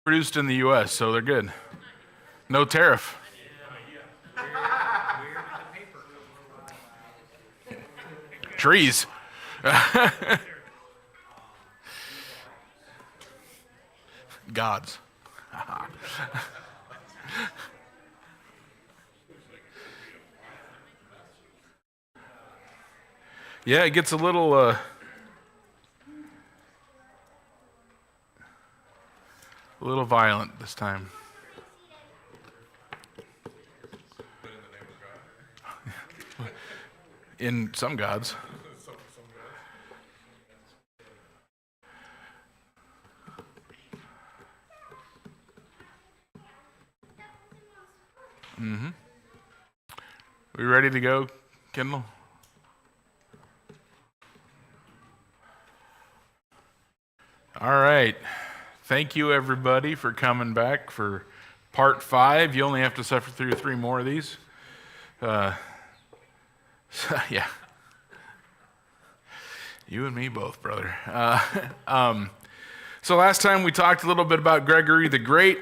produced in the U.S., so they're good. No tariff. Trees. Gods. Yeah, it gets a little violent this time. In some gods. Mm-hmm. We ready to go, Kendall? All right. Thank you, everybody, for coming back for part 5. You only have to suffer through 3 more of these. Yeah. You and me both, brother. So last time we talked a little bit about Gregory the Great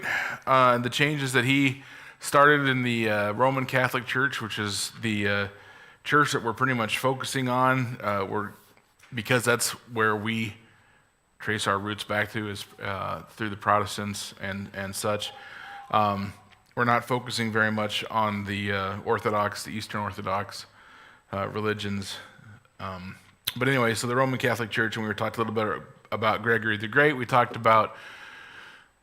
and the changes that he started in the Roman Catholic Church, which is the church that we're pretty much focusing on, because that's where we trace our roots back to, is through the Protestants and such. We're not focusing very much on the the Eastern Orthodox religions. But anyway, so the Roman Catholic Church, and we were talking a little bit about Gregory the Great. We talked about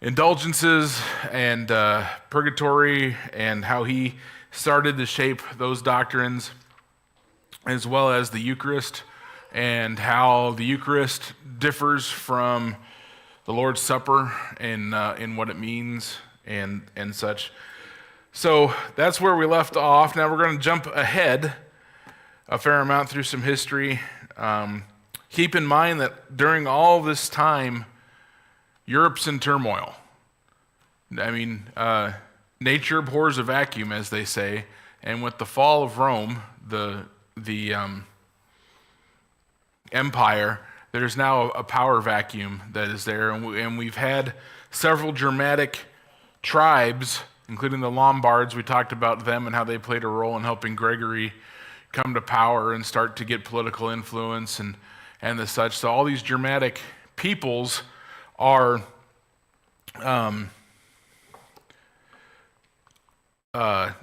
indulgences and purgatory and how he started to shape those doctrines, as well as the Eucharist and how the Eucharist differs from the Lord's Supper in what it means and such. So that's where we left off. Now we're going to jump ahead a fair amount through some history. Keep in mind that during all this time, Europe's in turmoil. I mean, nature abhors a vacuum, as they say, and with the fall of Rome, the empire, there's now a power vacuum that is there, and we've had several Germanic tribes, including the Lombards. We talked about them and how they played a role in helping Gregory come to power and start to get political influence and the such. So all these Germanic peoples are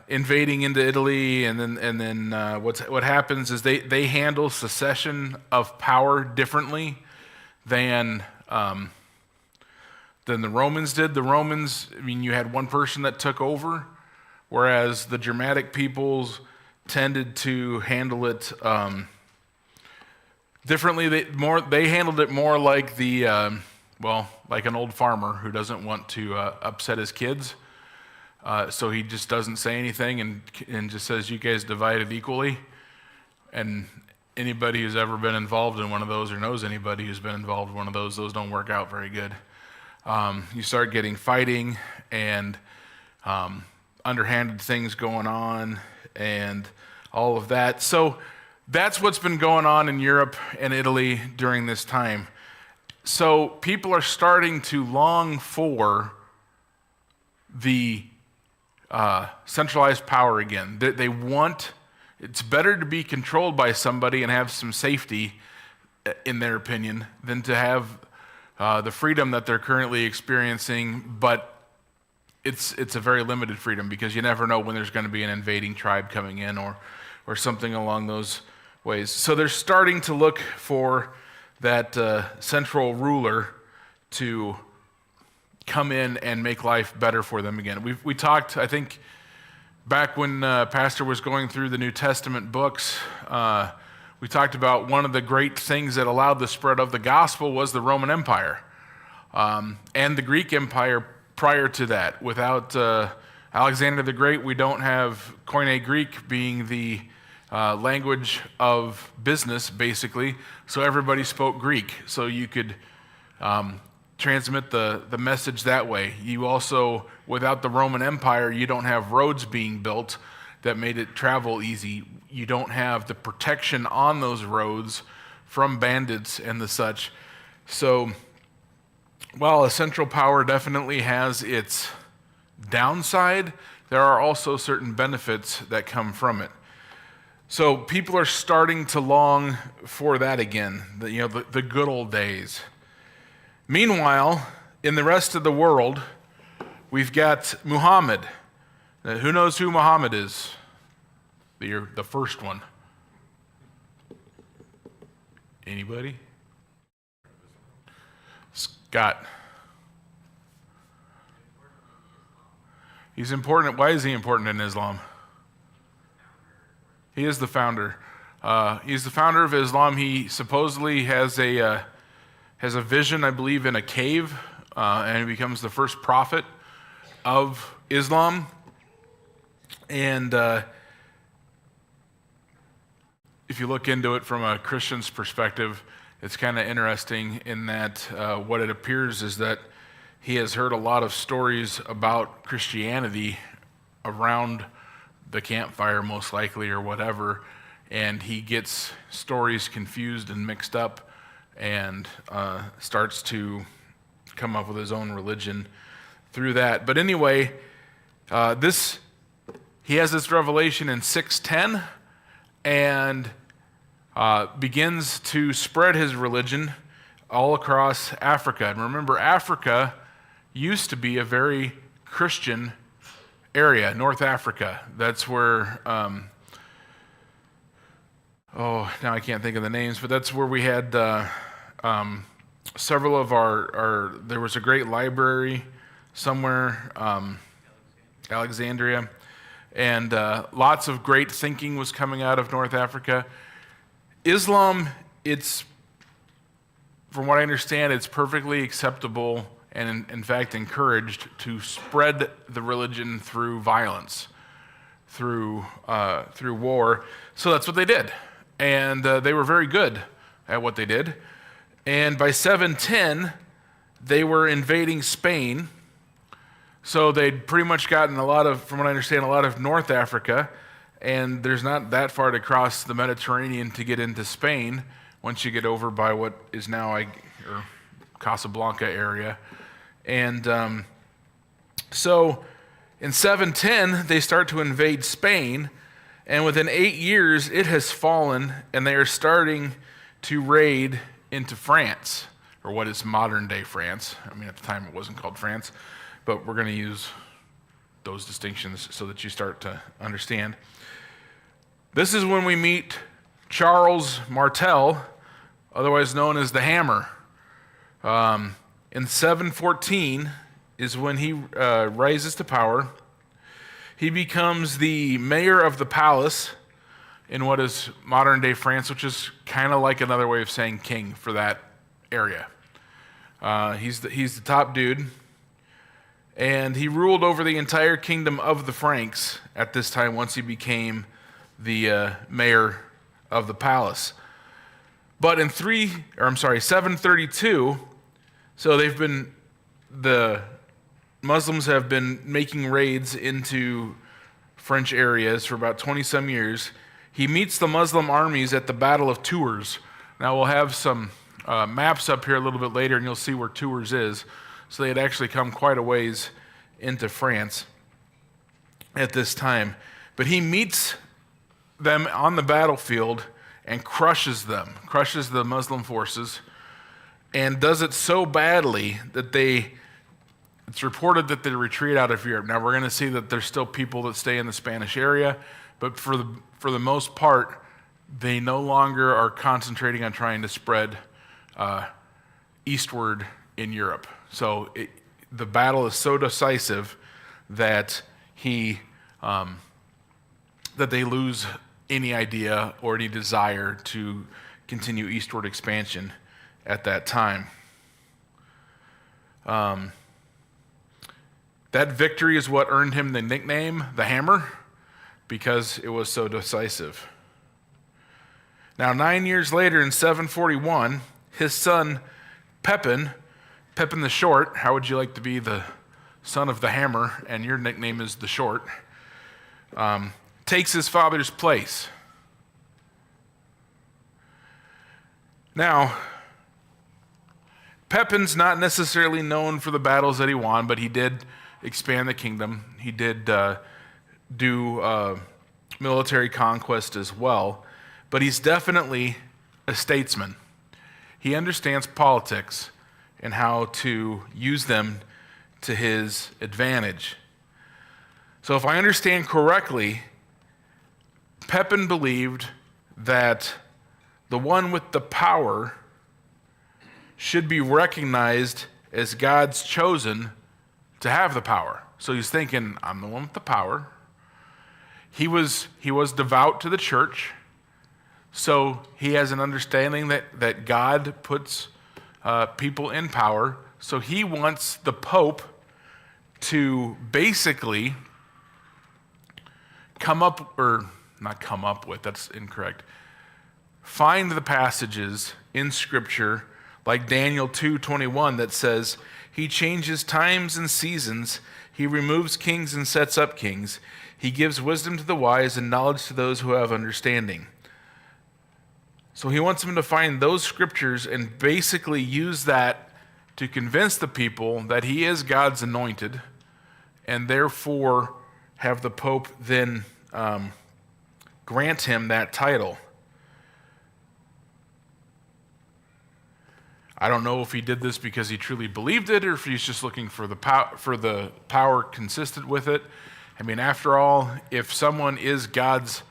invading into Italy, and then what happens is they handle secession of power differently than the Romans did. The Romans, I mean, you had one person that took over, whereas the Germanic peoples tended to handle it differently. They handled it more like like an old farmer who doesn't want to upset his kids. So he just doesn't say anything and just says, you guys divide it equally. And anybody who's ever been involved in one of those, or knows anybody who's been involved in one of those don't work out very good. You start getting fighting and underhanded things going on and all of that. So that's what's been going on in Europe and Italy during this time. So people are starting to long for the centralized power again. They want, it's better to be controlled by somebody and have some safety, in their opinion, than to have the freedom that they're currently experiencing, but it's a very limited freedom, because you never know when there's going to be an invading tribe coming in or something along those ways. So they're starting to look for that central ruler to come in and make life better for them again. We talked, I think, back when Pastor was going through the New Testament books, we talked about one of the great things that allowed the spread of the gospel was the Roman Empire and the Greek Empire prior to that. Without Alexander the Great, we don't have Koine Greek being the language of business, basically. So everybody spoke Greek, so you could transmit the message that way. You also, without the Roman Empire, you don't have roads being built that made it travel easy. You don't have the protection on those roads from bandits and the such. So while a central power definitely has its downside, there are also certain benefits that come from it. So people are starting to long for that again, the good old days. Meanwhile, in the rest of the world, we've got Muhammad. Now, who knows who Muhammad is? The first one. Anybody? Scott. He's important. Why is he important in Islam? He is the founder. He's the founder of Islam. He supposedly has a vision, I believe, in a cave, and he becomes the first prophet of Islam. And if you look into it from a Christian's perspective, it's kind of interesting in that what it appears is that he has heard a lot of stories about Christianity around the campfire, most likely, or whatever, and he gets stories confused and mixed up and starts to come up with his own religion through that. But anyway, he has this revelation in 610 and begins to spread his religion all across Africa. And remember, Africa used to be a very Christian area, North Africa. That's where, now I can't think of the names, but that's where we had several of there was a great library somewhere, Alexandria, and lots of great thinking was coming out of North Africa. Islam, from what I understand, it's perfectly acceptable and in fact encouraged to spread the religion through violence, through war. So that's what they did. And they were very good at what they did. And by 710, they were invading Spain. So they'd pretty much gotten from what I understand, a lot of North Africa. And there's not that far to cross the Mediterranean to get into Spain once you get over by what is now Casablanca area. And so in 710, they start to invade Spain, and within 8 years, it has fallen, and they are starting to raid into France, or what is modern-day France. I mean, at the time, it wasn't called France, but we're going to use those distinctions so that you start to understand. This is when we meet Charles Martel, otherwise known as the Hammer. In 714 is when he rises to power. He becomes the mayor of the palace in what is modern-day France, which is kind of like another way of saying king for that area. He's the top dude, and he ruled over the entire kingdom of the Franks at this time once he became the mayor of the palace. But in 732, so the Muslims have been making raids into French areas for about 20-some years. He meets the Muslim armies at the Battle of Tours. Now we'll have some maps up here a little bit later, and you'll see where Tours is. So they had actually come quite a ways into France at this time. But he meets them on the battlefield and crushes the Muslim forces, and does it so badly that it's reported that they retreat out of Europe. Now we're going to see that there's still people that stay in the Spanish area, but for the most part, they no longer are concentrating on trying to spread eastward in Europe. So the battle is so decisive that they lose any idea or any desire to continue eastward expansion at that time. That victory is what earned him the nickname, the Hammer, because it was so decisive. Now, 9 years later, in 741, his son, Pepin the Short, how would you like to be the son of the Hammer, and your nickname is the Short, takes his father's place. Now, Pepin's not necessarily known for the battles that he won, but he did expand the kingdom. He did do military conquest as well. But he's definitely a statesman. He understands politics and how to use them to his advantage. So if I understand correctly, Pepin believed that the one with the power should be recognized as God's chosen to have the power. So he's thinking, I'm the one with the power. He was devout to the church, so he has an understanding that God puts people in power. So he wants the Pope to basically that's incorrect. Find the passages in Scripture like Daniel 2:21 that says, he changes times and seasons, he removes kings and sets up kings, he gives wisdom to the wise and knowledge to those who have understanding. So he wants them to find those scriptures and basically use that to convince the people that he is God's anointed, and therefore have the Pope then grant him that title. I don't know if he did this because he truly believed it or if he's just looking for the power consistent with it. I mean, after all, if someone is God's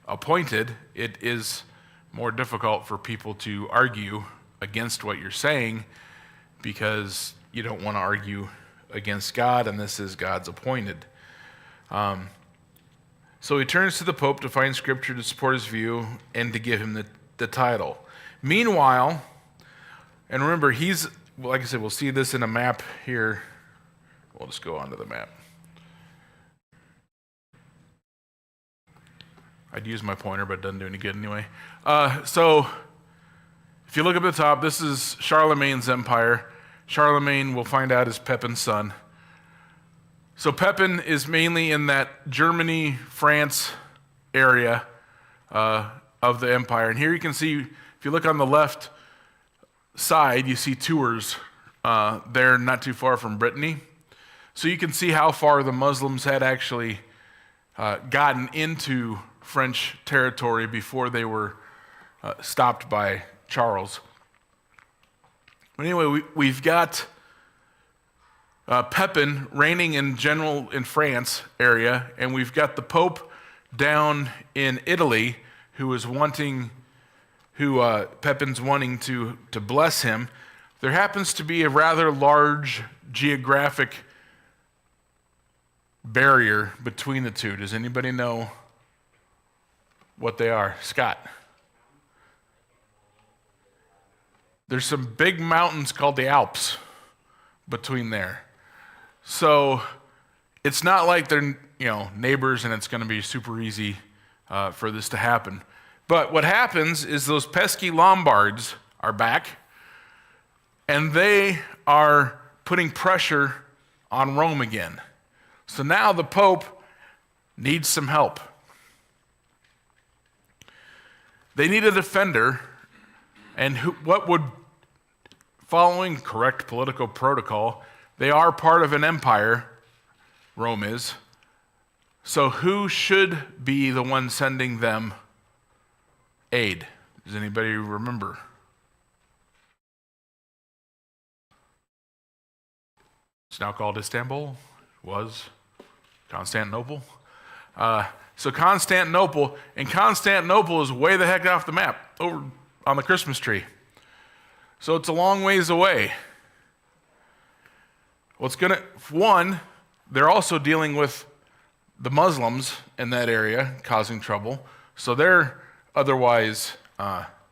appointed, it is more difficult for people to argue against what you're saying because you don't want to argue against God, and this is God's appointed. So he turns to the Pope to find scripture to support his view and to give him the title. Meanwhile, and remember, like I said, we'll see this in a map here. We'll just go on to the map. I'd use my pointer, but it doesn't do any good anyway. So if you look up at the top, this is Charlemagne's empire. Charlemagne, we'll find out, is Pepin's son. So Pepin is mainly in that Germany, France area of the empire. And here you can see, if you look on the left side, you see Tours there not too far from Brittany. So you can see how far the Muslims had actually gotten into French territory before they were stopped by Charles. But anyway, we've got Pepin reigning in general in France area, and we've got the Pope down in Italy who Pepin's wanting to bless him. There happens to be a rather large geographic barrier between the two. Does anybody know what they are? Scott. There's some big mountains called the Alps between there. So it's not like they're neighbors and it's going to be super easy for this to happen. But what happens is those pesky Lombards are back, and they are putting pressure on Rome again. So now the Pope needs some help. They need a defender, and following correct political protocol, they are part of an empire, Rome is. So who should be the one sending them aid? Does anybody remember? It's now called Istanbul. Was Constantinople. So Constantinople is way the heck off the map, over on the Christmas tree. So it's a long ways away. They're also dealing with the Muslims in that area causing trouble. So they're otherwise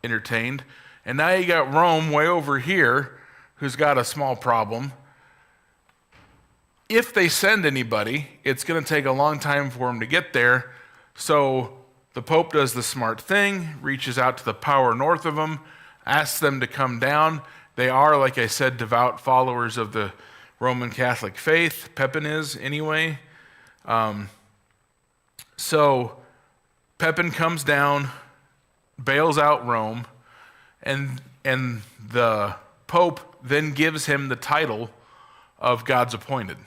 entertained. And now you got Rome way over here who's got a small problem. If they send anybody, it's going to take a long time for them to get there. So the Pope does the smart thing, reaches out to the power north of them, asks them to come down. They are, like I said, devout followers of the Roman Catholic faith. Pepin is, anyway. So Pepin comes down, bails out Rome, and the Pope then gives him the title of God's appointed.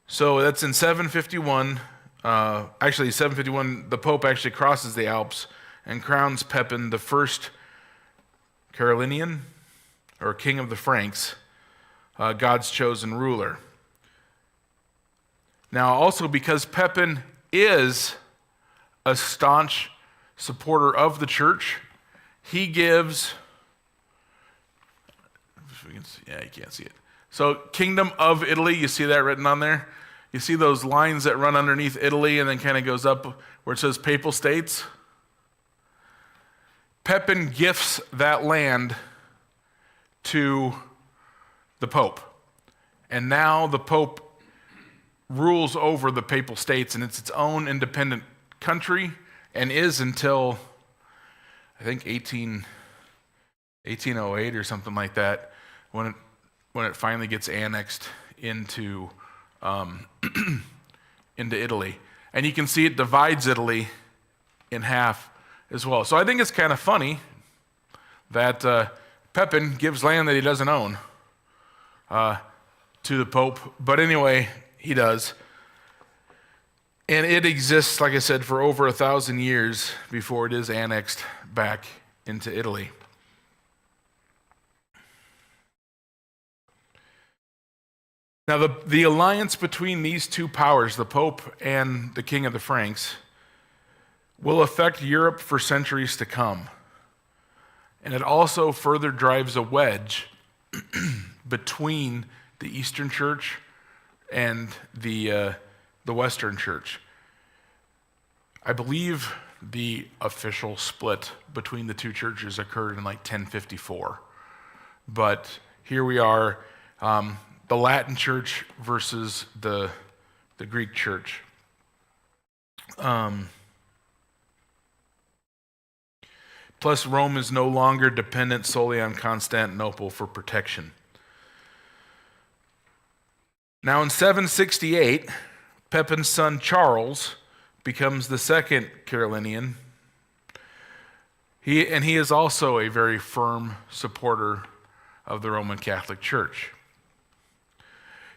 So that's in 751. 751, the Pope actually crosses the Alps and crowns Pepin the first Carolingian, or king of the Franks, God's chosen ruler. Now, also because Pepin is a staunch supporter of the church, he gives, you can't see it. So, Kingdom of Italy, you see that written on there? You see those lines that run underneath Italy and then kind of goes up where it says Papal States? Pepin gifts that land to the Pope. And now the Pope rules over the Papal States, and it's its own independent country, and is until, I think, 1808 or something like that, when it finally gets annexed into into Italy. And you can see it divides Italy in half as well. So I think it's kind of funny that Pepin gives land that he doesn't own to the Pope. But anyway, he does. And it exists, like I said, for over 1,000 years before it is annexed back into Italy. Now, the alliance between these two powers, the Pope and the King of the Franks, will affect Europe for centuries to come. And it also further drives a wedge between the Eastern Church and the Western Church. I believe the official split between the two churches occurred in like 1054. But here we are, the Latin Church versus the Greek Church. Plus, Rome is no longer dependent solely on Constantinople for protection. Now, in 768, Pepin's son Charles becomes the second Carolingian. He is also a very firm supporter of the Roman Catholic Church.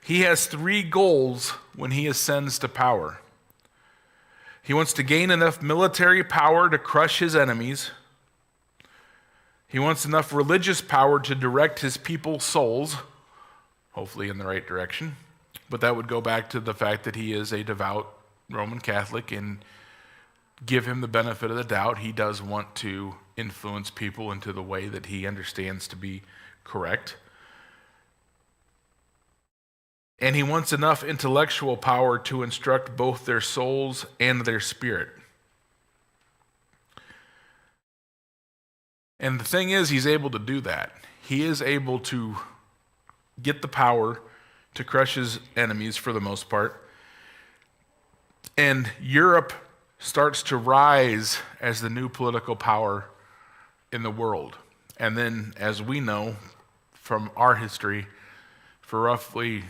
He has 3 goals when he ascends to power. He wants to gain enough military power to crush his enemies. He wants enough religious power to direct his people's souls, hopefully in the right direction. But that would go back to the fact that he is a devout Roman Catholic, and give him the benefit of the doubt. He does want to influence people into the way that he understands to be correct. And he wants enough intellectual power to instruct both their souls and their spirit. And the thing is, he's able to do that. He is able to get the power to crush his enemies for the most part. And Europe starts to rise as the new political power in the world. And then, as we know from our history, for roughly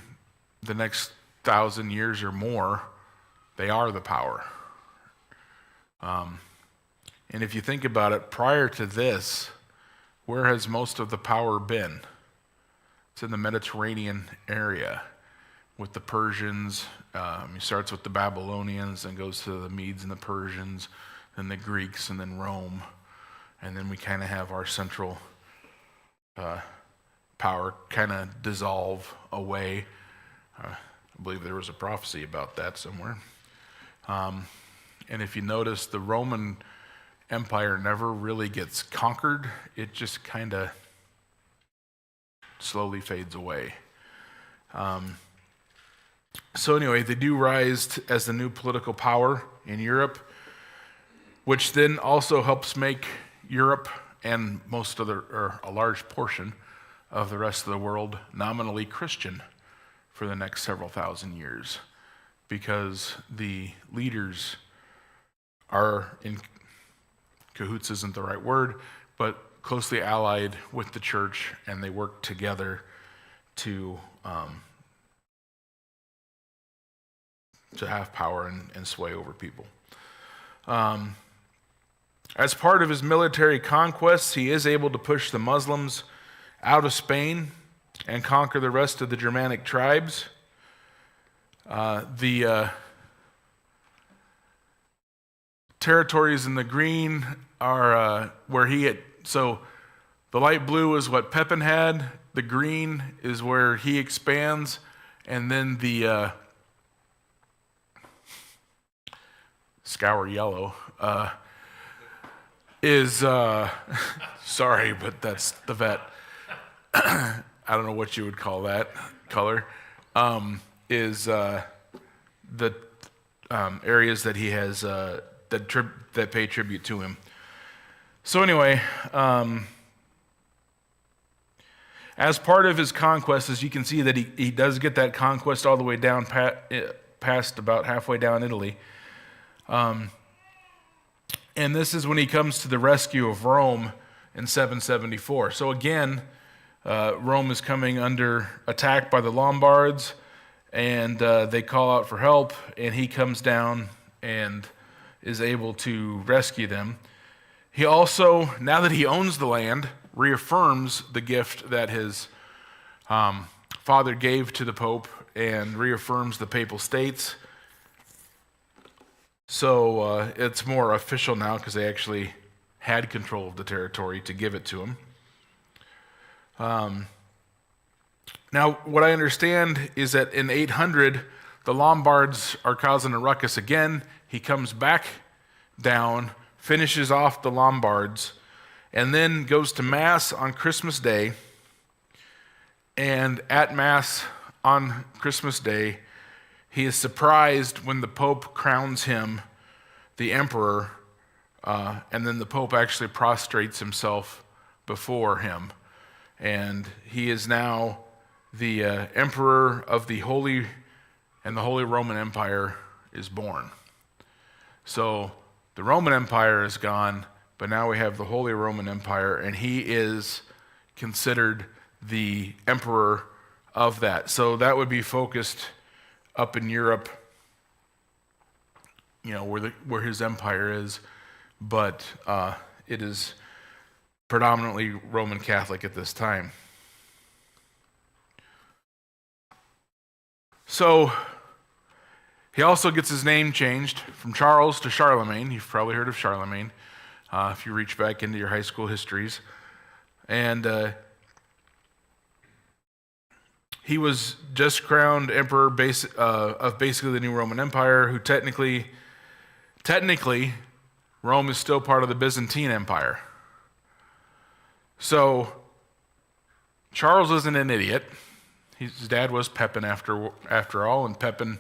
the next 1,000 years or more, they are the power. And if you think about it, prior to this, where has most of the power been? It's in the Mediterranean area with the Persians. He starts with the Babylonians and goes to the Medes and the Persians, then the Greeks, and then Rome. And then we kind of have our central power kind of dissolve away. I believe there was a prophecy about that somewhere. And if you notice, the Roman Empire never really gets conquered. It just kind of slowly fades away. So anyway, they do rise as the new political power in Europe, which then also helps make Europe and most of or a large portion of the rest of the world nominally Christian for the next several thousand years, because the leaders are in cahoots isn't the right word, but closely allied with the church, and they work together to have power and sway over people. As part of his military conquests, he is able to push the Muslims out of Spain and conquer the rest of the Germanic tribes. The territories in the green are where he had, so the light blue is what Pepin had, the green is where he expands, and then the scour yellow is, sorry, but that's the vet. I don't know what you would call that color, is the areas that he has that pay tribute to him. So anyway, as part of his conquest, as you can see that he does get that conquest all the way down past about halfway down Italy. And this is when he comes to the rescue of Rome in 774. So again, Rome is coming under attack by the Lombards, and they call out for help, and he comes down and is able to rescue them. He also, now that he owns the land, reaffirms the gift that his father gave to the Pope and reaffirms the Papal States. So it's more official now because they actually had control of the territory to give it to him. Now, what I understand is that in 800, the Lombards are causing a ruckus again. He comes back down, finishes off the Lombards, and then goes to Mass on Christmas Day. And at Mass on Christmas Day, he is surprised when the Pope crowns him the emperor, and then the Pope actually prostrates himself before him. And he is now the emperor of the Holy Roman Empire is born. So the Roman Empire is gone, but now we have the Holy Roman Empire, and he is considered the emperor of that. So that would be focused up in Europe, you know, where his empire is, but it is predominantly Roman Catholic at this time. So he also gets his name changed from Charles to Charlemagne. You've probably heard of Charlemagne if you reach back into your high school histories. And he was just crowned emperor of basically the new Roman Empire, who technically, Rome is still part of the Byzantine Empire. So Charles isn't an idiot. His dad was Pepin after all, and Pepin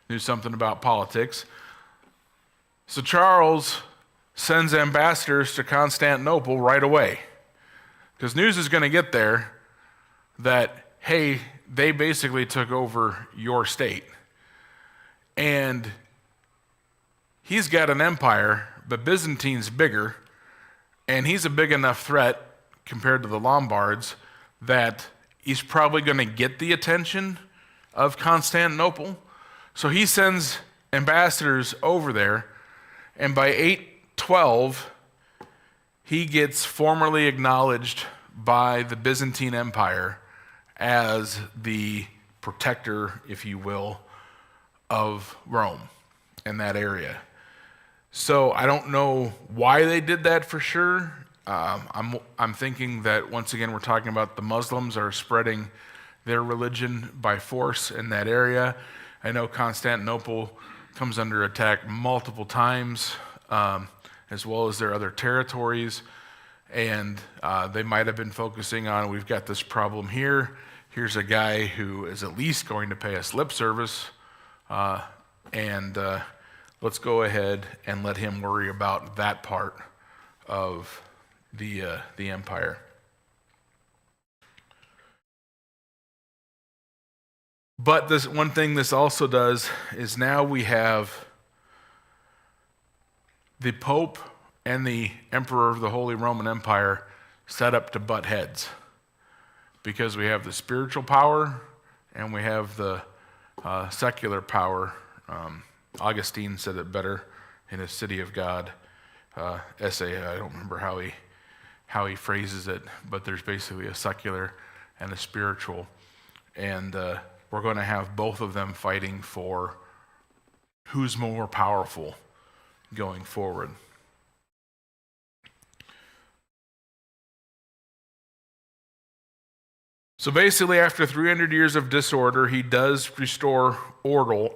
knew something about politics. So Charles sends ambassadors to Constantinople right away, because news is going to get there that, hey, they basically took over your state. And he's got an empire, but Byzantine's bigger, and he's a big enough threat compared to the Lombards that he's probably going to get the attention of Constantinople. So he sends ambassadors over there, and by 812, he gets formally acknowledged by the Byzantine Empire as the protector, if you will, of Rome in that area. So I don't know why they did that for sure. I'm thinking that, once again, we're talking about the Muslims are spreading their religion by force in that area. I know Constantinople comes under attack multiple times, as well as their other territories, and they might have been focusing on, we've got this problem here. Here's a guy who is at least going to pay us lip service, and let's go ahead and let him worry about that part of the empire. But this one thing this also does is now we have the Pope and the Emperor of the Holy Roman Empire set up to butt heads, because we have the spiritual power and we have the secular power. Augustine said it better in his City of God. essay. I don't remember how he phrases it, but there's basically a secular and a spiritual. And we're going to have both of them fighting for who's more powerful going forward. So basically, after 300 years of disorder, he does restore order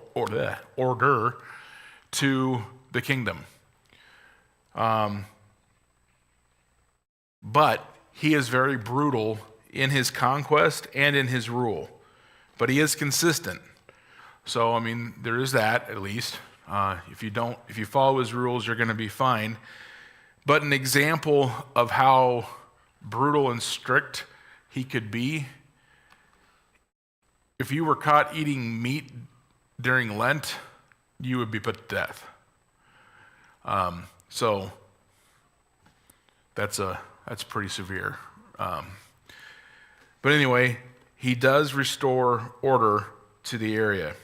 to the kingdom. But he is very brutal in his conquest and in his rule. But he is consistent. So, I mean, there is that, at least. If you follow his rules, you're going to be fine. But an example of how brutal and strict he could be, if you were caught eating meat during Lent, you would be put to death. So that's pretty severe. But anyway, he does restore order to the area.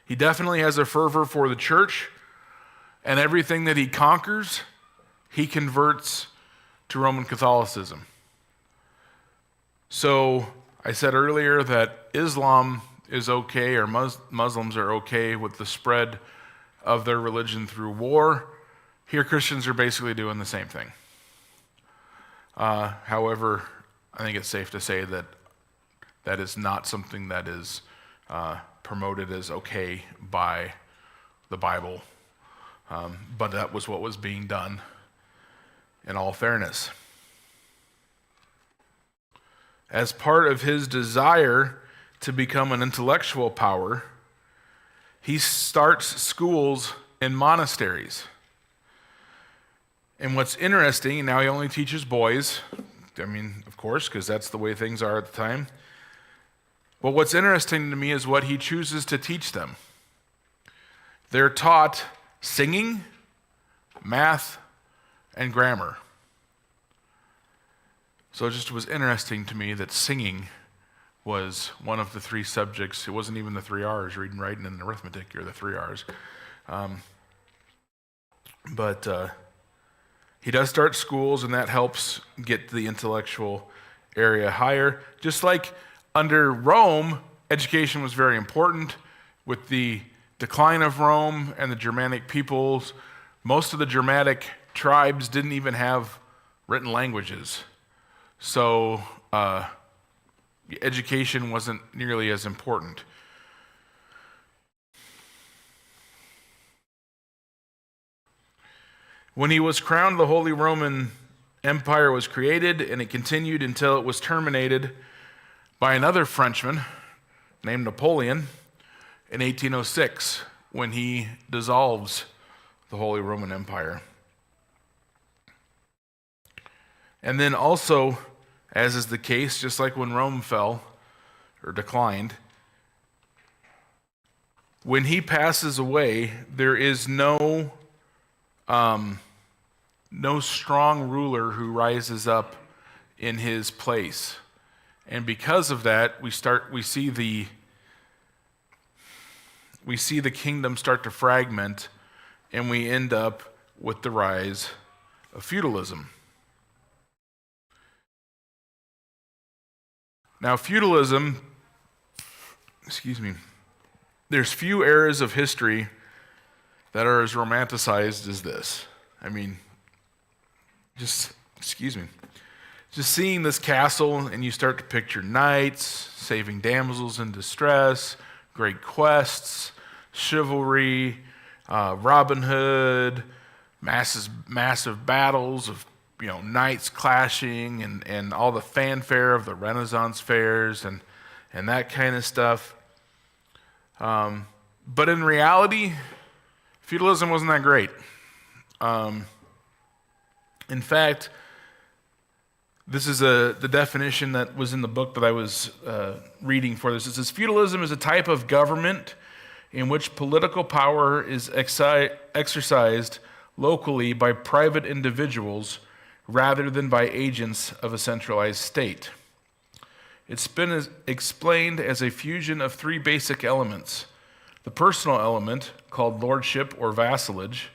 He definitely has a fervor for the church, and everything that he conquers, he converts to Roman Catholicism. So I said earlier that Islam is okay, or Muslims are okay with the spread of their religion through war. Here, Christians are basically doing the same thing. However, I think it's safe to say that that is not something that is promoted as okay by the Bible. But that was what was being done in all fairness. As part of his desire to become an intellectual power, he starts schools in monasteries. And what's interesting, now he only teaches boys, I mean, of course, because that's the way things are at the time. But what's interesting to me is what he chooses to teach them. They're taught singing, math, and grammar. So it just was interesting to me that singing was one of the three subjects. It wasn't even the 3 R's, reading, writing, and arithmetic, or the 3 R's. But he does start schools, and that helps get the intellectual area higher. Just like under Rome, education was very important. With the decline of Rome and the Germanic peoples, most of the Germanic tribes didn't even have written languages. So education wasn't nearly as important. When he was crowned, the Holy Roman Empire was created, and it continued until it was terminated by another Frenchman named Napoleon in 1806, when he dissolves the Holy Roman Empire. And then also, as is the case, just like when Rome fell or declined, when he passes away, there is no strong ruler who rises up in his place. And because of that, we see the kingdom start to fragment, and we end up with the rise of feudalism. Now, feudalism, there's few eras of history that are as romanticized as this. I mean, just seeing this castle, and you start to picture knights, saving damsels in distress, great quests, chivalry, Robin Hood, massive battles of knights clashing, and all the fanfare of the Renaissance fairs and that kind of stuff. But in reality, feudalism wasn't that great. In fact, this is the definition that was in the book that I was reading for this. It says, feudalism is a type of government in which political power is exercised locally by private individuals rather than by agents of a centralized state. It's been explained as a fusion of three basic elements: the personal element, called lordship or vassalage,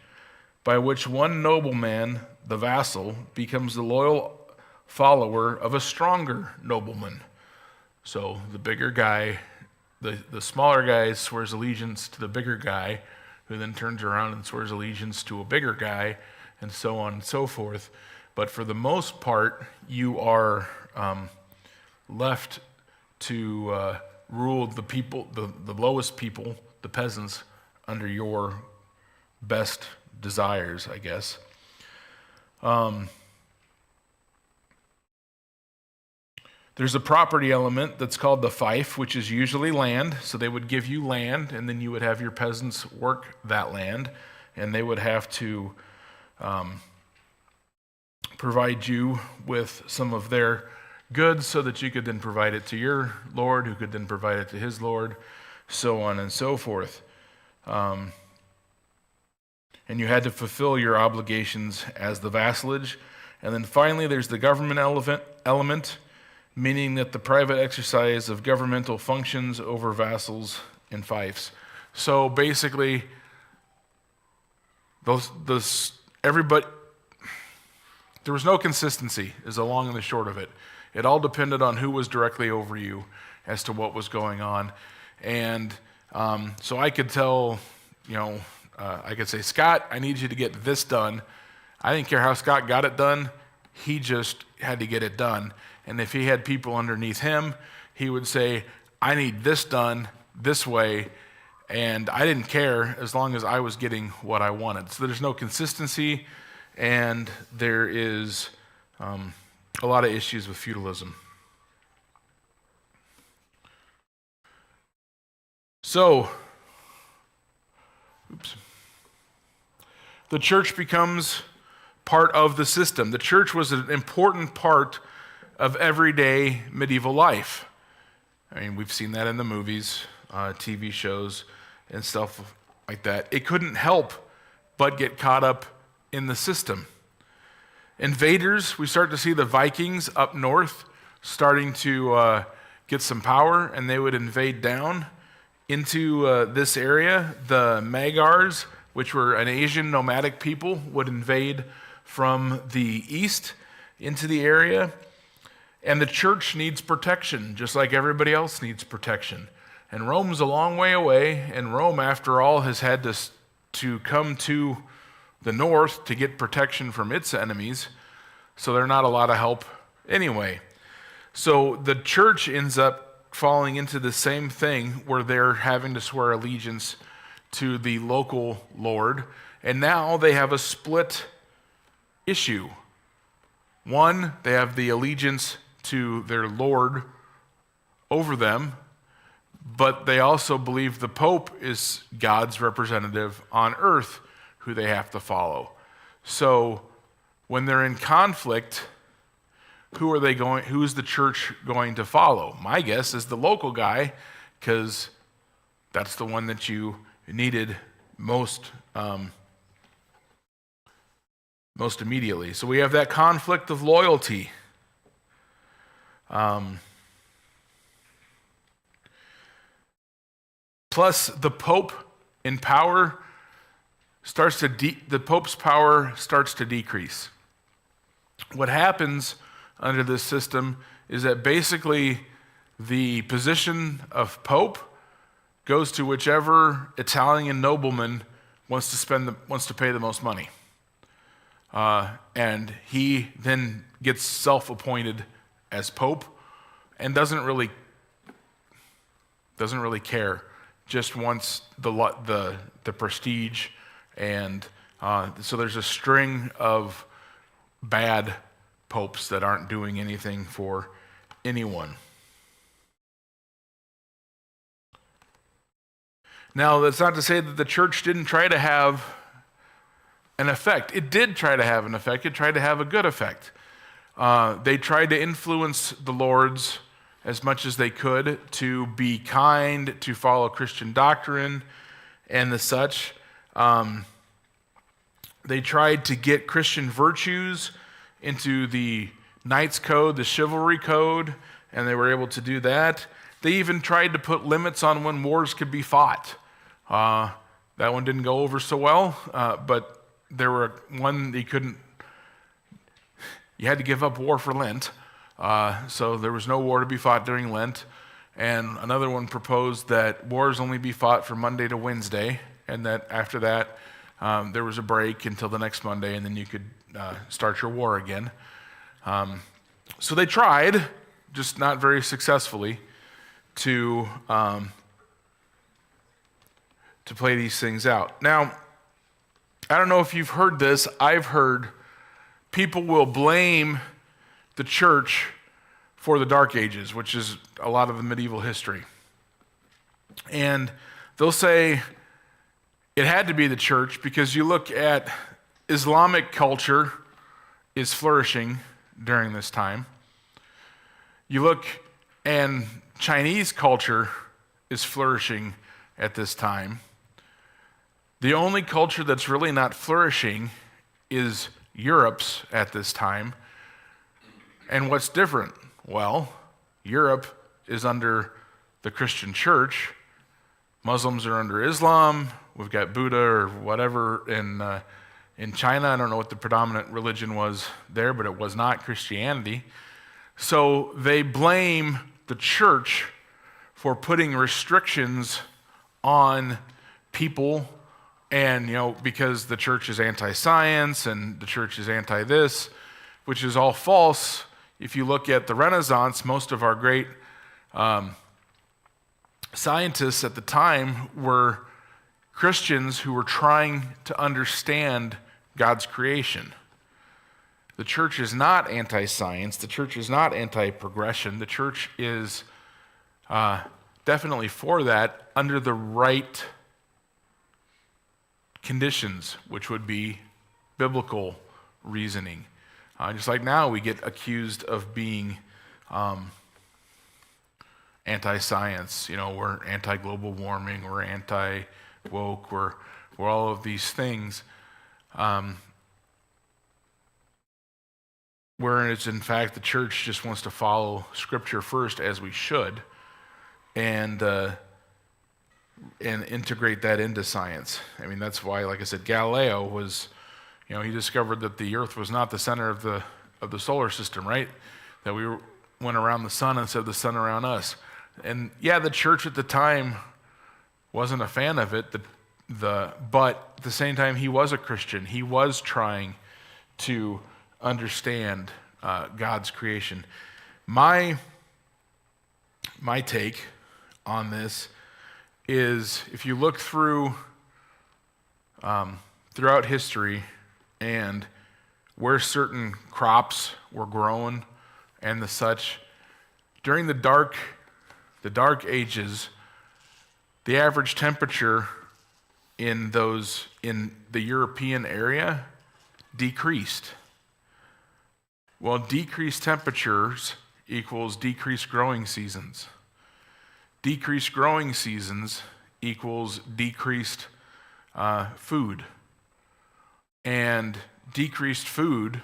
by which one nobleman, the vassal, becomes the loyal follower of a stronger nobleman. So the bigger guy, the smaller guy swears allegiance to the bigger guy, who then turns around and swears allegiance to a bigger guy, and so on and so forth. But for the most part, you are left to rule the people, the lowest people, the peasants, under your best desires, I guess. There's a property element that's called the fief, which is usually land. So they would give you land, and then you would have your peasants work that land, and they would have to provide you with some of their goods so that you could then provide it to your lord, who could then provide it to his lord, so on and so forth. And you had to fulfill your obligations as the vassalage. And then finally, there's the government element, meaning that the private exercise of governmental functions over vassals and fiefs. So basically, everybody, there was no consistency, is the long and the short of it. It all depended on who was directly over you as to what was going on. And so I could tell, I could say, Scott, I need you to get this done. I didn't care how Scott got it done. He just had to get it done. And if he had people underneath him, he would say, I need this done this way. And I didn't care as long as I was getting what I wanted. So there's no consistency, and there is a lot of issues with feudalism. So, the church becomes part of the system. The church was an important part of everyday medieval life. I mean, we've seen that in the movies, TV shows, and stuff like that. It couldn't help but get caught up in the system. Invaders, we start to see the Vikings up north starting to get some power, and they would invade down into this area. The Magyars, which were an Asian nomadic people, would invade from the east into the area. And the church needs protection, just like everybody else needs protection. And Rome's a long way away, and Rome, after all, has had to come to the north to get protection from its enemies, so they're not a lot of help anyway. So the church ends up falling into the same thing where they're having to swear allegiance to the local lord, and now they have a split issue. One, they have the allegiance to their lord over them, but they also believe the Pope is God's representative on earth who they have to follow. So when they're in conflict, who's the church going to follow? My guess is the local guy, because that's the one that you needed most immediately. So we have that conflict of loyalty. Plus, the Pope in power the Pope's power starts to decrease. What happens under this system is that basically the position of Pope goes to whichever Italian nobleman wants to pay the most money, and he then gets self-appointed as Pope and doesn't really care. Just wants the prestige, and so there's a string of bad popes that aren't doing anything for anyone. Now, that's not to say that the church didn't try to have an effect. It did try to have an effect. It tried to have a good effect. They tried to influence the lords as much as they could to be kind, to follow Christian doctrine and the such. They tried to get Christian virtues into the Knights Code, the Chivalry Code, and they were able to do that. They even tried to put limits on when wars could be fought. That one didn't go over so well, but there were one you had to give up war for Lent, so there was no war to be fought during Lent. And another one proposed that wars only be fought from Monday to Wednesday, and that after that there was a break until the next Monday, and then you could start your war again. So they tried, just not very successfully, to play these things out. Now, I don't know if you've heard this. I've heard people will blame the church for the Dark Ages, which is a lot of the medieval history. And they'll say it had to be the church because you look at Islamic culture is flourishing during this time. You look and Chinese culture is flourishing at this time. The only culture that's really not flourishing is Europe's at this time. And what's different? Well, Europe is under the Christian church. Muslims are under Islam. We've got Buddha or whatever in China. I don't know what the predominant religion was there, but it was not Christianity. So they blame the church for putting restrictions on people, and because the church is anti-science and the church is anti-this, which is all false. If you look at the Renaissance, most of our great scientists at the time were Christians who were trying to understand God's creation. The church is not anti-science. The church is not anti-progression. The church is definitely for that under the right conditions, which would be biblical reasoning. Just like now we get accused of being anti-science. We're anti-global warming, we're anti-woke, we're all of these things. Whereas in fact the church just wants to follow Scripture first, as we should, and integrate that into science. I mean, that's why, like I said, Galileo was, he discovered that the earth was not the center of the solar system, right? That we went around the sun instead of the sun around us. And yeah, the church at the time wasn't a fan of it, but at the same time, he was a Christian. He was trying to understand God's creation. My take on this is, if you look throughout history and where certain crops were grown and the such, during the dark ages, the average temperature in the European area decreased. Well, decreased temperatures equals decreased growing seasons. Decreased growing seasons equals decreased food. And decreased food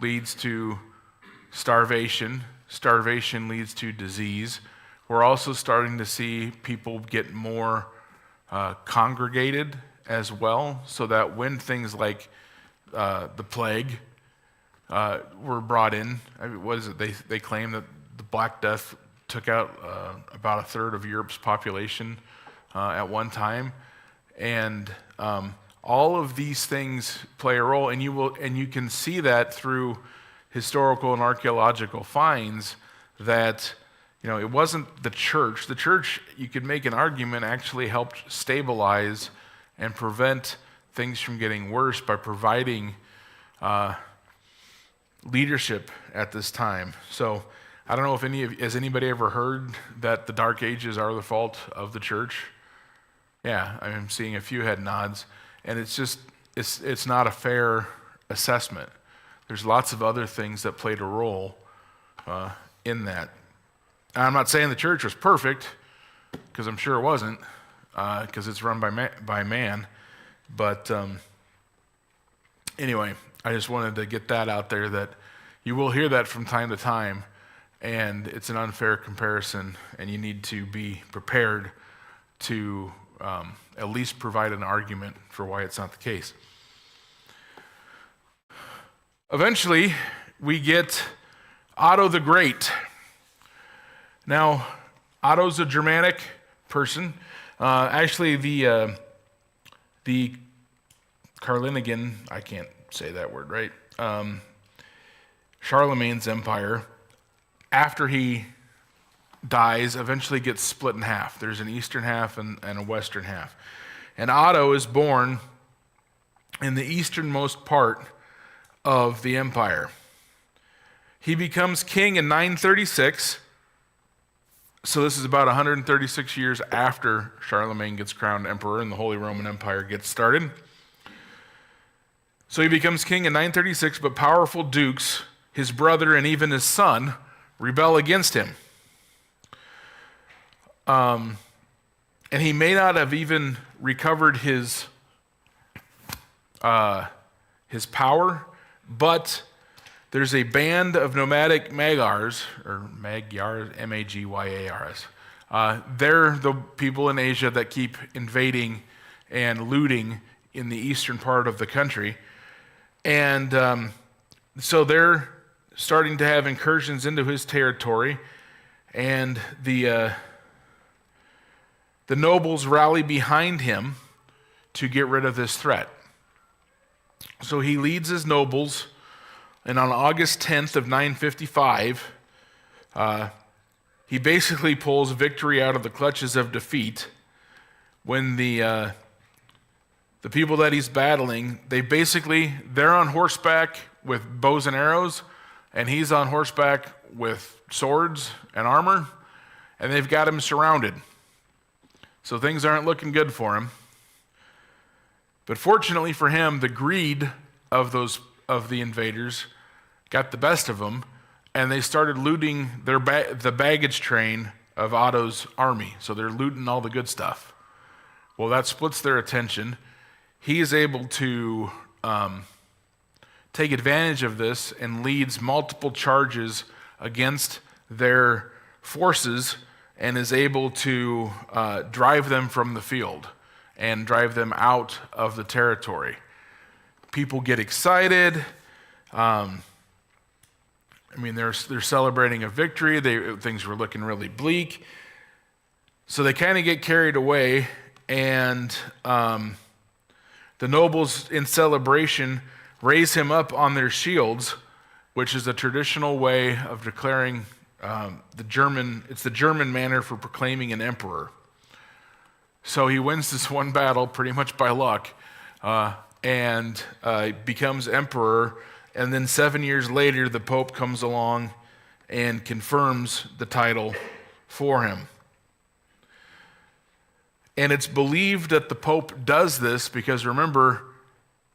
leads to starvation. Starvation leads to disease. We're also starting to see people get more congregated as well, so that when things like the plague were brought in, they claim that the Black Death took out about a third of Europe's population at one time, and all of these things play a role, and you can see that through historical and archaeological finds that it wasn't the church. The church, you could make an argument, actually helped stabilize and prevent things from getting worse by providing leadership at this time. So I don't know if has anybody ever heard that the Dark Ages are the fault of the church? Yeah, I'm seeing a few head nods, and it's not a fair assessment. There's lots of other things that played a role in that. I'm not saying the church was perfect, because I'm sure it wasn't, because it's run by man. But anyway, I just wanted to get that out there, that you will hear that from time to time, and it's an unfair comparison, and you need to be prepared to at least provide an argument for why it's not the case. Eventually, we get Otto the Great. Now, Otto's a Germanic person. Actually, the Carlinigan, I can't say that word right, Charlemagne's empire, after he dies, eventually gets split in half. There's an eastern half and a western half. And Otto is born in the easternmost part of the empire. He becomes king in 936. So this is about 136 years after Charlemagne gets crowned emperor and the Holy Roman Empire gets started. So he becomes king in 936, but powerful dukes, his brother and even his son, rebel against him. And he may not have even recovered his power, but there's a band of nomadic Magyars, or Magyars, Magyars. They're the people in Asia that keep invading and looting in the eastern part of the country. And so they're starting to have incursions into his territory, and the nobles rally behind him to get rid of this threat. So he leads his nobles, and on August 10th of 955, he basically pulls victory out of the clutches of defeat when the people that he's battling, they're on horseback with bows and arrows, and he's on horseback with swords and armor, and they've got him surrounded. So things aren't looking good for him. But fortunately for him, the greed of the invaders got the best of them, and they started looting the baggage train of Otto's army. So they're looting all the good stuff. Well, that splits their attention. He is able to take advantage of this and leads multiple charges against their forces and is able to drive them from the field and drive them out of the territory. People get excited. They're celebrating a victory. Things were looking really bleak. So they kind of get carried away, and the nobles in celebration raise him up on their shields, which is a traditional way of declaring it's the German manner for proclaiming an emperor. So he wins this one battle pretty much by luck, and becomes emperor. And then 7 years later, the Pope comes along and confirms the title for him. And it's believed that the Pope does this because, remember,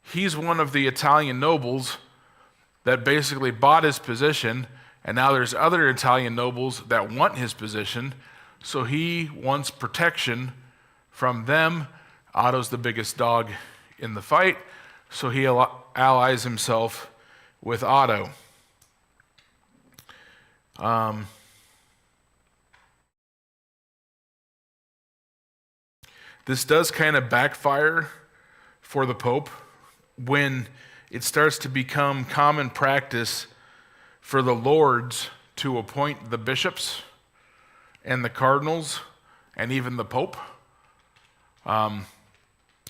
he's one of the Italian nobles that basically bought his position, and now there's other Italian nobles that want his position, so he wants protection from them. Otto's the biggest dog in the fight, so he allies himself with Otto. This does kind of backfire for the Pope when it starts to become common practice for the lords to appoint the bishops and the cardinals and even the Pope,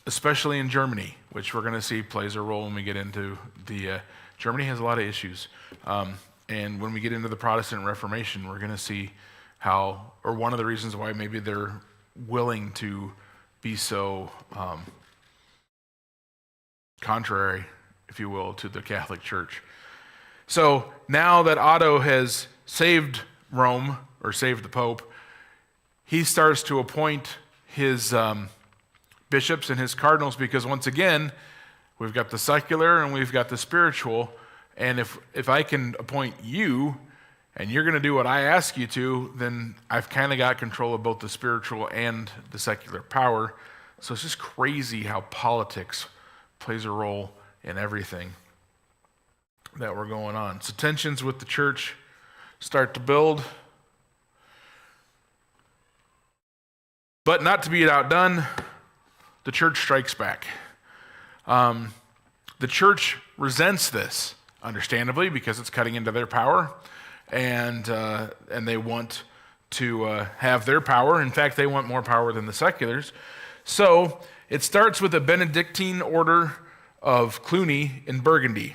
especially in Germany, which we're going to see plays a role when we get into the... Germany has a lot of issues. And when we get into the Protestant Reformation, we're going to see how, or one of the reasons why maybe they're willing to be so contrary, if you will, to the Catholic Church. So now that Otto has saved Rome, or saved the Pope, he starts to appoint his bishops and his cardinals, because once again, we've got the secular and we've got the spiritual, and if I can appoint you and you're going to do what I ask you to, then I've kind of got control of both the spiritual and the secular power. So it's just crazy how politics plays a role in everything that we're going on. So tensions with the church start to build. But not to be outdone, the church strikes back. The church resents this. understandably, because it's cutting into their power, and they want to have their power. In fact, they want more power than the seculars. So it starts with a Benedictine order of Cluny in Burgundy.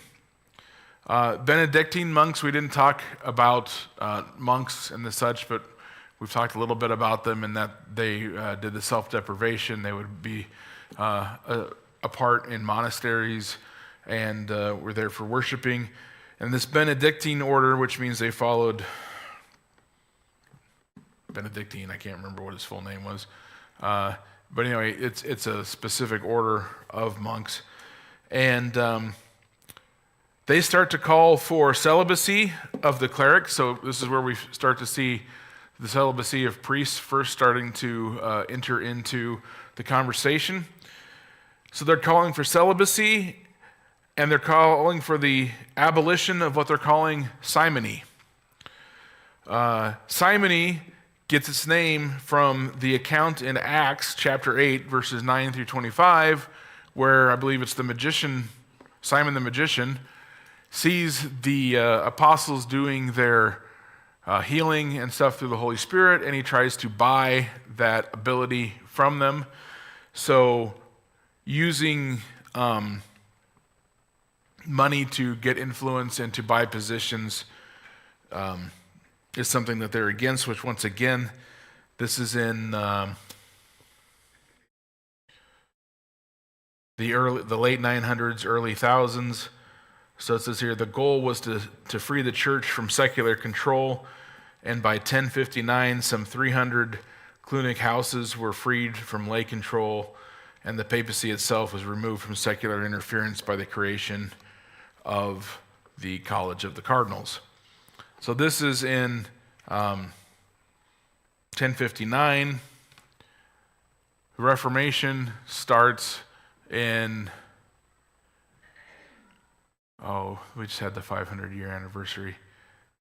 Benedictine monks, we didn't talk about monks and the such, but we've talked a little bit about them in that they did the self-deprivation. They would be apart in monasteries and were there for worshiping. And this Benedictine order, which means they followed Benedictine, I can't remember what his full name was. But anyway, it's a specific order of monks. And they start to call for celibacy of the clerics. So this is where we start to see the celibacy of priests first starting to enter into the conversation. So they're calling for celibacy, and they're calling for the abolition of what they're calling simony. Simony gets its name from the account in Acts chapter 8, verses 9 through 25, where I believe it's the magician, Simon the magician, sees the apostles doing their healing and stuff through the Holy Spirit, and he tries to buy that ability from them. So using money to get influence and to buy positions is something that they're against, which once again, this is in the late 900s, early thousands. So it says here, the goal was to free the church from secular control, and by 1059, some 300 Clunic houses were freed from lay control, and the papacy itself was removed from secular interference by the creation of the College of the Cardinals. So this is in 1059. The Reformation starts in, we just had the 500-year anniversary,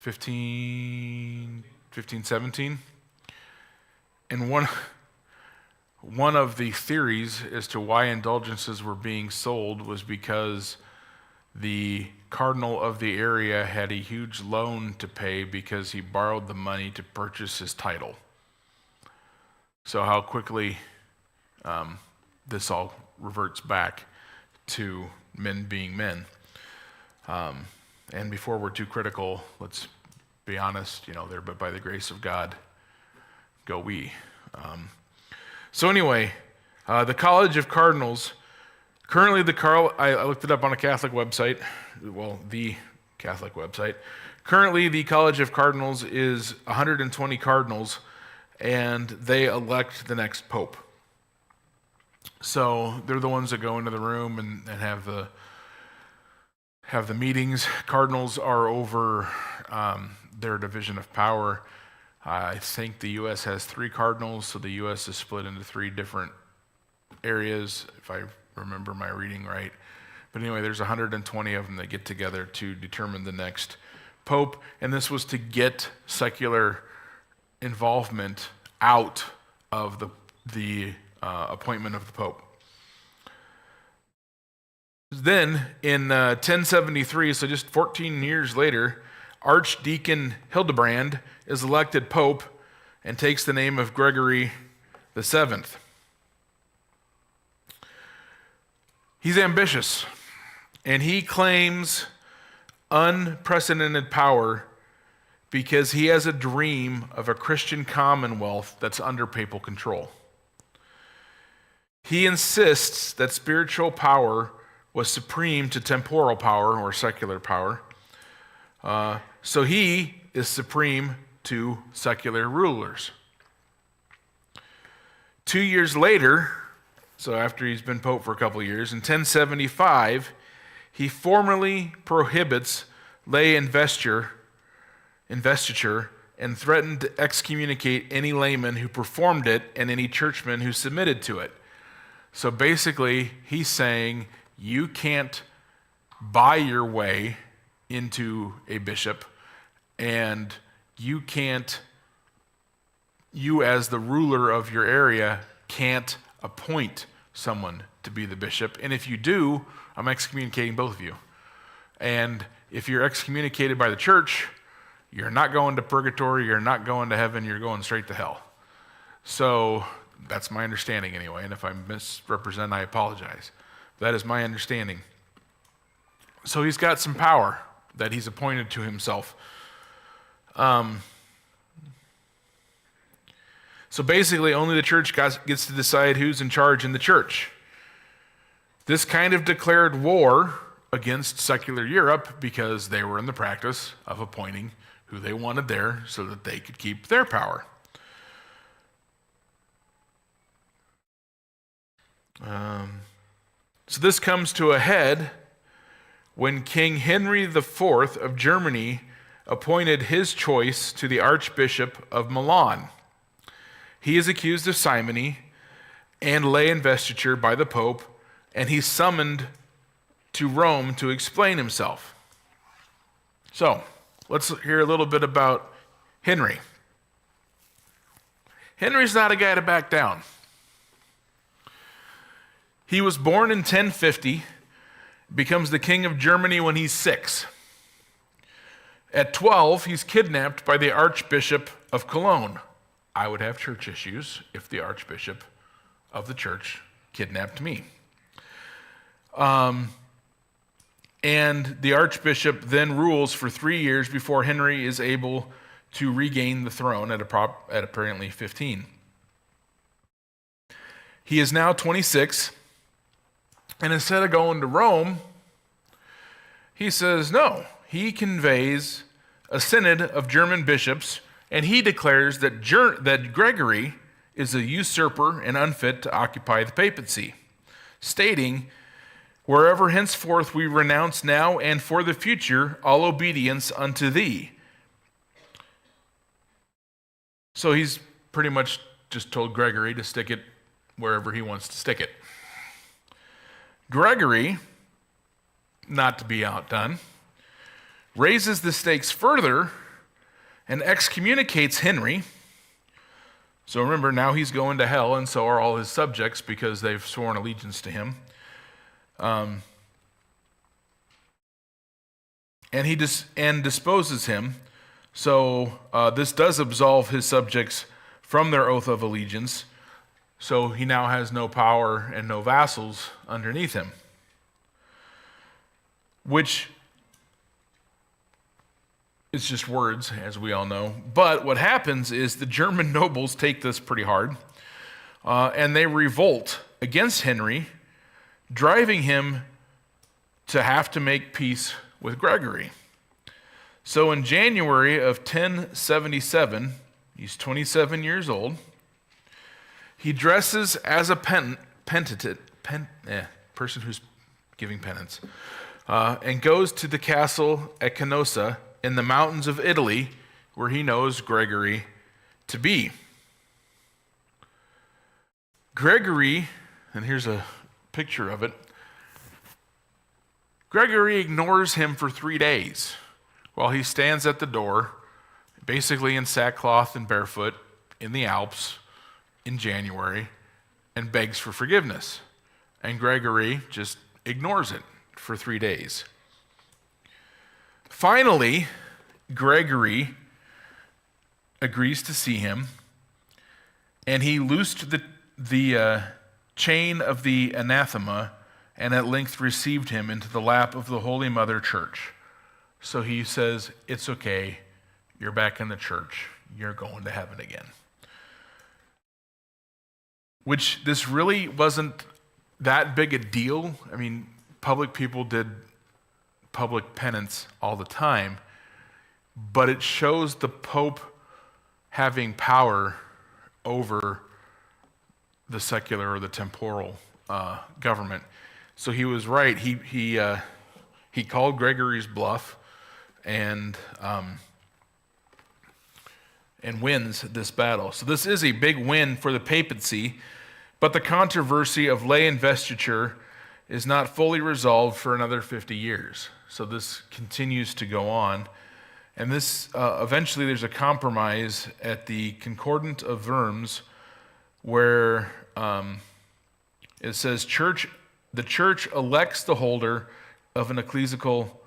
1517. And one of the theories as to why indulgences were being sold was because the cardinal of the area had a huge loan to pay because he borrowed the money to purchase his title. So how quickly this all reverts back to men being men. And before we're too critical, let's be honest, there, but by the grace of God, go we. So anyway, the College of Cardinals, currently I looked it up on a Catholic website, the Catholic website. Currently, the College of Cardinals is 120 cardinals, and they elect the next pope. So they're the ones that go into the room and have the meetings. Cardinals are over their division of power. I think the U.S. has 3 cardinals, so the U.S. is split into 3 different areas, if I remember my reading right. But anyway, there's 120 of them that get together to determine the next pope, and this was to get secular involvement out of the appointment of the pope. Then, in 1073, so just 14 years later, Archdeacon Hildebrand is elected pope and takes the name of Gregory VII. He's ambitious, and he claims unprecedented power because he has a dream of a Christian commonwealth that's under papal control. He insists that spiritual power was supreme to temporal power or secular power. So he is supreme to secular rulers. 2 years later, so after he's been pope for a couple of years, in 1075, he formally prohibits lay investiture and threatened to excommunicate any layman who performed it and any churchman who submitted to it. So basically, he's saying you can't buy your way into a bishop, and you as the ruler of your area can't appoint someone to be the bishop. And if you do, I'm excommunicating both of you. And if you're excommunicated by the church, you're not going to purgatory, you're not going to heaven, you're going straight to hell. So that's my understanding anyway, and if I misrepresent, I apologize. That is my understanding. So he's got some power that he's appointed to himself. So basically, only the church gets to decide who's in charge in the church. This kind of declared war against secular Europe because they were in the practice of appointing who they wanted there so that they could keep their power. So this comes to a head when King Henry IV of Germany appointed his choice to the Archbishop of Milan. He is accused of simony and lay investiture by the Pope, and he's summoned to Rome to explain himself. So, let's hear a little bit about Henry. Henry's not a guy to back down. He was born in 1050, becomes the king of Germany when he's 6. At 12, he's kidnapped by the Archbishop of Cologne. I would have church issues if the Archbishop of the church kidnapped me. And the Archbishop then rules for 3 years before Henry is able to regain the throne at apparently 15. He is now 26, and instead of going to Rome, he says no. He conveys a synod of German bishops, and he declares that Gregory is a usurper and unfit to occupy the papacy, stating, "Wherever henceforth we renounce now and for the future all obedience unto thee." So he's pretty much just told Gregory to stick it wherever he wants to stick it. Gregory, not to be outdone, raises the stakes further and excommunicates Henry. So remember, now he's going to hell, and so are all his subjects because they've sworn allegiance to him. And he disposes him. So this does absolve his subjects from their oath of allegiance. So he now has no power and no vassals underneath him. Which is just words, as we all know. But what happens is the German nobles take this pretty hard, and they revolt against Henry, driving him to have to make peace with Gregory. So in January of 1077, he's 27 years old, he dresses as a person who's giving penance, and goes to the castle at Canossa in the mountains of Italy, where he knows Gregory to be. Gregory, and here's a picture of it, Gregory ignores him for 3 days while he stands at the door, basically in sackcloth and barefoot in the Alps in January, and begs for forgiveness. And Gregory just ignores it for 3 days. Finally, Gregory agrees to see him, and he loosed the chain of the anathema and at length received him into the lap of the Holy Mother Church. So he says, it's okay, you're back in the church, you're going to heaven again. Which this really wasn't that big a deal. I mean, public people did public penance all the time, but it shows the Pope having power over the secular or the temporal government. So he was right. He called Gregory's bluff and wins this battle. So this is a big win for the papacy, but the controversy of lay investiture is not fully resolved for another 50 years. So this continues to go on. And this eventually there's a compromise at the Concordat of Worms where it says the church elects the holder of an ecclesiastical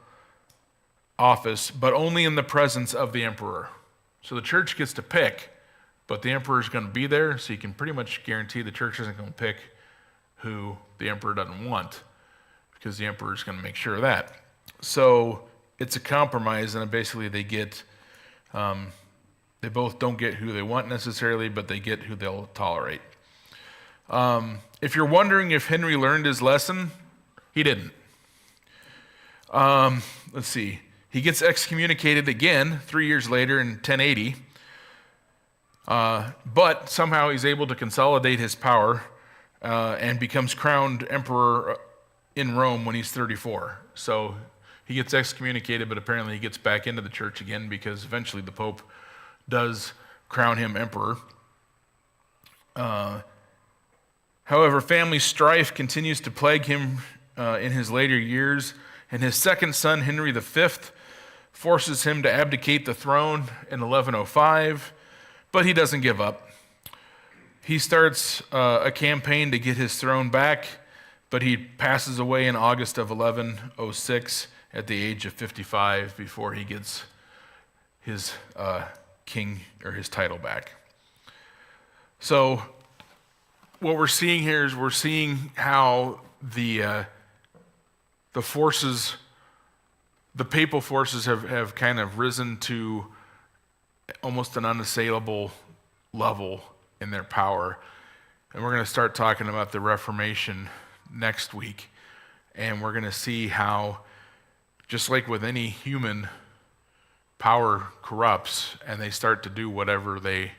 office, but only in the presence of the emperor. So the church gets to pick, but the emperor's going to be there, so you can pretty much guarantee the church isn't going to pick who the emperor doesn't want, because the emperor's going to make sure of that. So it's a compromise, and basically they both don't get who they want necessarily, but they get who they'll tolerate. If you're wondering if Henry learned his lesson, he didn't. Let's see. He gets excommunicated again 3 years later in 1080, but somehow he's able to consolidate his power and becomes crowned emperor in Rome when he's 34. So he gets excommunicated, but apparently he gets back into the church again because eventually the Pope does crown him emperor. However, family strife continues to plague him in his later years, and his second son, Henry V, forces him to abdicate the throne in 1105, but he doesn't give up. He starts a campaign to get his throne back, but he passes away in August of 1106 at the age of 55 before he gets his king or his title back. So what we're seeing here is we're seeing how the forces, the papal forces have kind of risen to almost an unassailable level in their power. And we're going to start talking about the Reformation next week. And we're going to see how, just like with any human, power corrupts and they start to do whatever they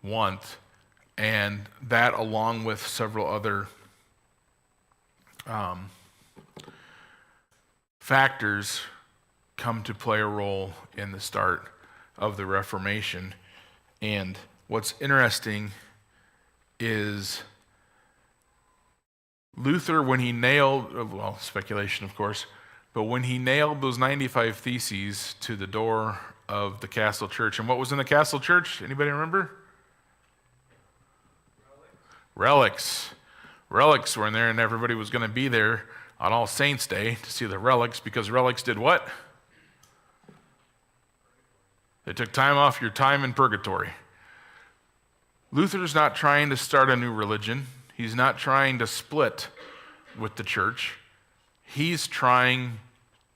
want. And that, along with several other factors, come to play a role in the start of the Reformation. And what's interesting is Luther, when he nailed, well, speculation of course, but when he nailed those 95 Theses to the door of the Castle Church, and what was in the Castle Church? Anybody remember? Relics. Relics were in there, and everybody was going to be there on All Saints' Day to see the relics, because relics did what? They took time off your time in purgatory. Luther's not trying to start a new religion. He's not trying to split with the church. He's trying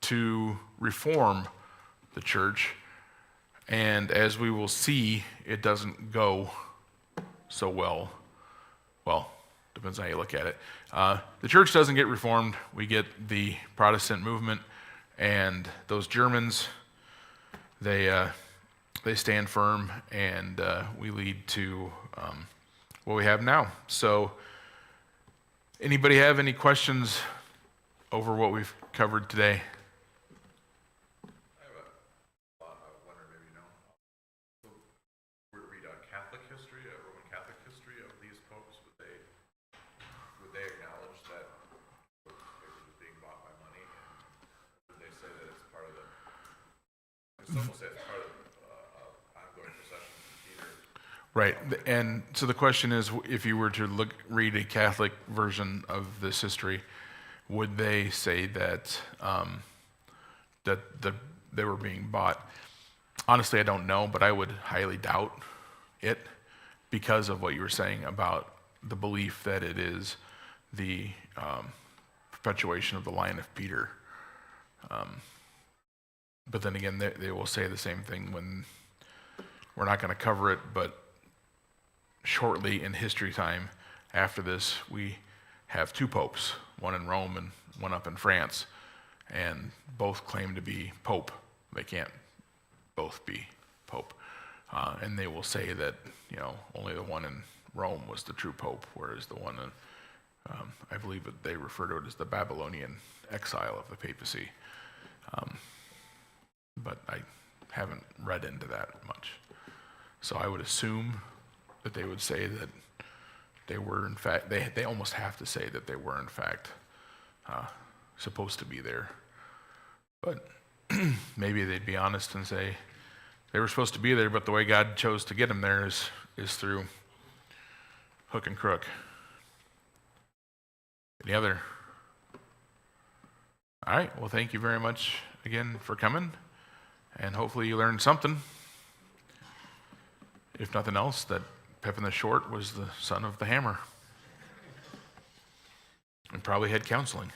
to reform the church. And as we will see, it doesn't go so well. Well, depends on how you look at it. The church doesn't get reformed. We get the Protestant movement, and those Germans, they stand firm, and we lead to what we have now. So, anybody have any questions over what we've covered today? Right, and so the question is, if you were to read a Catholic version of this history, would they say that they were being bought? Honestly, I don't know, but I would highly doubt it because of what you were saying about the belief that it is the perpetuation of the line of Peter. But then again, they will say the same thing when we're not going to cover it, but shortly in history time after this, we have two popes, one in Rome and one up in France, and both claim to be pope. They can't both be pope. And they will say that, only the one in Rome was the true pope, whereas the one in, I believe that they refer to it as the Babylonian exile of the papacy. But I haven't read into that much. So I would assume that they would say that they were, in fact, they almost have to say that they were, in fact, supposed to be there. But maybe they'd be honest and say they were supposed to be there, but the way God chose to get them there is through hook and crook. Any other? All right. Well, thank you very much again for coming, and hopefully you learned something. If nothing else, that Pepin the Short was the son of the Hammer and probably had counseling.